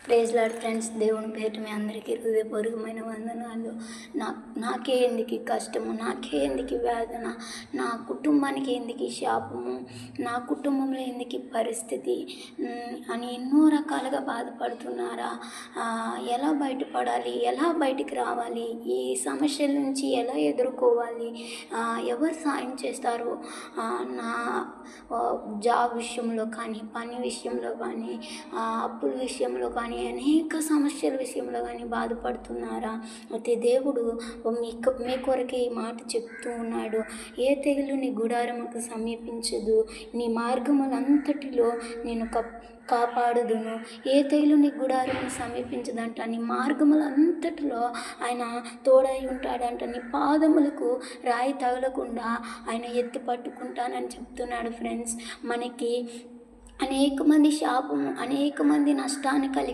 Praise lord friends, దేవుని పేరిట మీ అందరికీ హృదయపూర్వకమైన వందనాలు. నాకే ఎందుకు ఈ కష్టము, నాకే ఎందుకు ఈ వేదన, నా కుటుంబానికి ఎందుకు ఈ శాపము, నా కుటుంబంలో ఎందుకు ఈ పరిస్థితి అని ఎన్నో రకాలుగా బాధపడుతున్నారా? ఎలా బయటపడాలి, ఎలా బయటికి రావాలి, ఈ సమస్యల నుంచి ఎలా ఎదుర్కోవాలి, ఎవరు సాయం చేస్తారు? నా జాబ్ విషయంలో కానీ, పని విషయంలో కానీ, అప్పుల విషయంలో కానీ, అనేక సమస్యల విషయంలో కానీ బాధపడుతున్నారా? అయితే దేవుడు మీ కొరకే ఈ మాట చెప్తూ ఉన్నాడు. ఏ తెగులు నీ గుడారముకు సమీపించదు, నీ మార్గములంతటిలో నేను కాపాడుదును. ఏ తెగులు నీ గుడారమును సమీపించదంట, నీ మార్గములంతటిలో ఆయన తోడై ఉంటాడంట. నీ పాదములకు రాయి తగలకుండా ఆయన ఎత్తి పట్టుకుంటానని చెప్తున్నాడు. ఫ్రెండ్స్, మనకి అనేక మంది శాపము, అనేక మంది నష్టాన్ని కలిగి